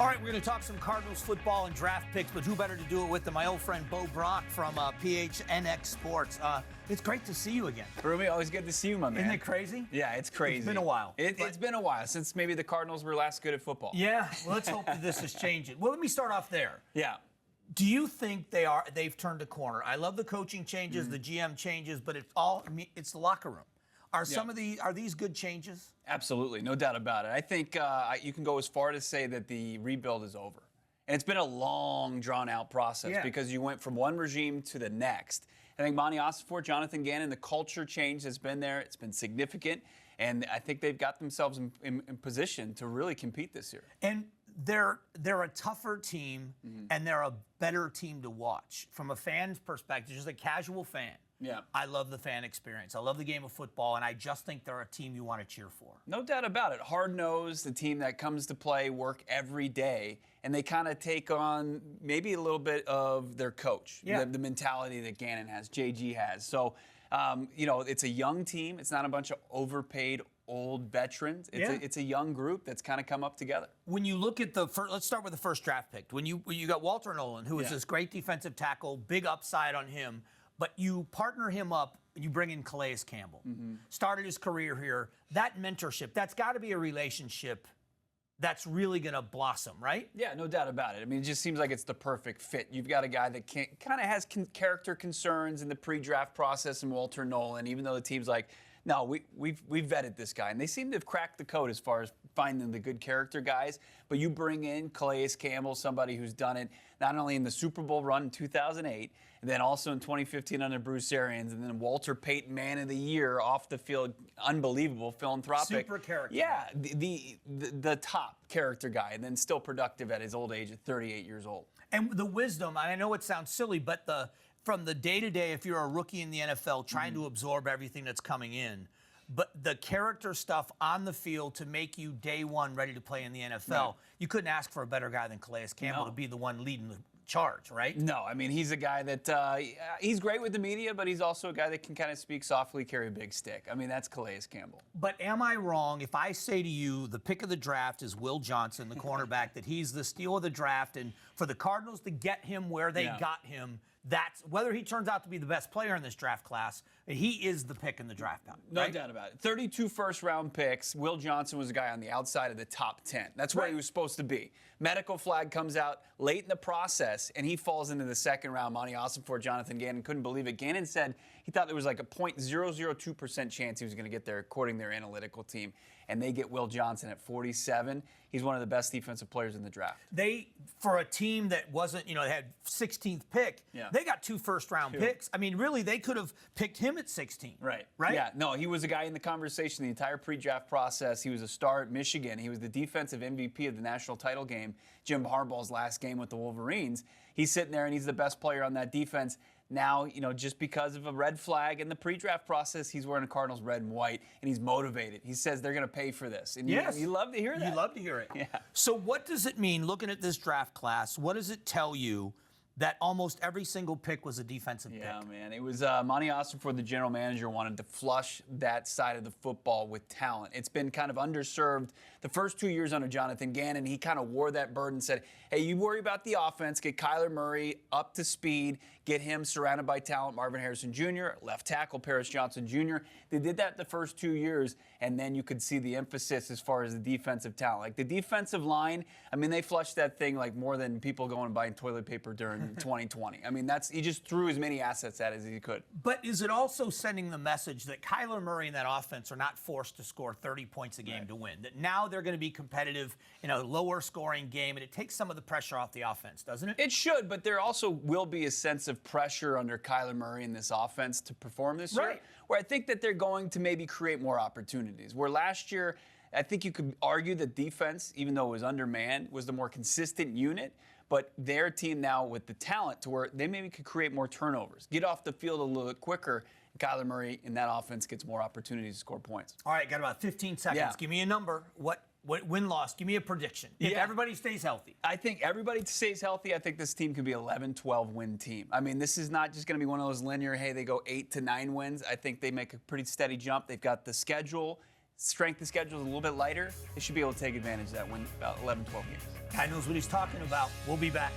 All right, we're going to talk some Cardinals football and draft picks, but who better to do it with than my old friend Bo Brock from PHNX Sports. It's great to see you again. Rumi, always good to see you, my man. Isn't it crazy? Yeah, it's crazy. It's been a while. It's been a while since maybe the Cardinals were last good at football. Yeah, well, let's hope that this is changing. Well, let me start off there. Yeah. Do you think they've turned a corner? I love the coaching changes, the GM changes, but it's the locker room. Are these good changes? Absolutely, no doubt about it. I think you can go as far to say that the rebuild is over. And it's been a long, drawn-out process because you went from one regime to the next. I think Monty Ossenfort, Jonathan Gannon, the culture change has been there. It's been significant. And I think they've got themselves in position to really compete this year. And they're a tougher team, and they're a better team to watch. From a fan's perspective, just a casual fan. Yeah. I love the fan experience. I love the game of football, and I just think they're a team you want to cheer for. No doubt about it. Hard-nosed, the team that comes to play, work every day, and they kind of take on maybe a little bit of their coach, the mentality that Gannon has, JG has. So, it's a young team. It's not a bunch of overpaid old veterans. It's a young group that's kind of come up together. When you look at let's start with the first draft pick. When you got Walter Nolan, who is this great defensive tackle, big upside on him, but you partner him up, you bring in Calais Campbell. Started his career here. That mentorship, that's got to be a relationship that's really going to blossom, right? Yeah, no doubt about it. I mean, it just seems like it's the perfect fit. You've got a guy that kind of has character concerns in the pre-draft process in Walter Nolan, even though the team's like, no, we've vetted this guy. And they seem to have cracked the code as far as finding the good character guys. But you bring in Calais Campbell, somebody who's done it not only in the Super Bowl run in 2008, and then also in 2015 under Bruce Arians, and then Walter Payton Man of the Year off the field, unbelievable, philanthropic. Super character. Yeah, the top character guy, and then still productive at his old age at 38 years old. And the wisdom, I know it sounds silly, but from the day-to-day, if you're a rookie in the NFL trying to absorb everything that's coming in, but the character stuff on the field to make you day one ready to play in the NFL, you couldn't ask for a better guy than Calais Campbell to be the one leading the charge, right? No, I mean, he's a guy that, he's great with the media, but he's also a guy that can kind of speak softly, carry a big stick. I mean, that's Calais Campbell. But am I wrong if I say to you the pick of the draft is Will Johnson, the cornerback, that he's the steal of the draft, and for the Cardinals to get him where they got him, that's whether he turns out to be the best player in this draft class, he is the pick in the draft. Right? No doubt about it. 32 first-round picks. Will Johnson was a guy on the outside of the top 10. That's where he was supposed to be. Medical flag comes out late in the process, and he falls into the second round. Monty Ossenfort, Jonathan Gannon couldn't believe it. Gannon said he thought there was like a 0.002% chance he was going to get there, according to their analytical team. And they get Will Johnson at 47. He's one of the best defensive players in the draft. For a team that wasn't, they had 16th pick, they got 2 first-round picks. I mean, really, they could have picked him at 16. Right. Right? Yeah, no, he was a guy in the conversation the entire pre-draft process. He was a star at Michigan. He was the defensive MVP of the national title game, Jim Harbaugh's last game with the Wolverines. He's sitting there, and he's the best player on that defense. Now, just because of a red flag in the pre-draft process, he's wearing a Cardinals red and white, and he's motivated. He says they're going to pay for this. And you love to hear that. You love to hear it. Yeah. So what does it mean, looking at this draft class, what does it tell you that almost every single pick was a defensive pick? Yeah, man. It was Monty Ossenfort, the general manager, wanted to flush that side of the football with talent. It's been kind of underserved the first 2 years under Jonathan Gannon. He kind of wore that burden and said, hey, you worry about the offense, get Kyler Murray up to speed, get him surrounded by talent, Marvin Harrison Jr., left tackle Paris Johnson Jr. They did that the first 2 years, and then you could see the emphasis as far as the defensive talent. Like the defensive line, I mean, they flushed that thing like more than people going and buying toilet paper during 2020. I mean, he just threw as many assets at it as he could. But is it also sending the message that Kyler Murray and that offense are not forced to score 30 points a game to win? That now they're going to be competitive in a lower scoring game, and it takes some of the pressure off the offense, doesn't it? It should, but there also will be a sense of pressure under Kyler Murray in this offense to perform this year, where I think that they're going to maybe create more opportunities. Where last year, I think you could argue that defense, even though it was undermanned, was the more consistent unit. But their team now with the talent to where they maybe could create more turnovers, get off the field a little bit quicker. Kyler Murray in that offense gets more opportunities to score points. All right, got about 15 seconds. Yeah. Give me a number. What win-loss? Give me a prediction. If everybody stays healthy. I think everybody stays healthy. I think this team could be 11-12 win team. I mean, this is not just going to be one of those linear, hey, they go 8 to 9 wins. I think they make a pretty steady jump. They've got the schedule. strength of schedule is a little bit lighter, they should be able to take advantage of that, win about 11, 12 games. Guy knows what he's talking about. We'll be back.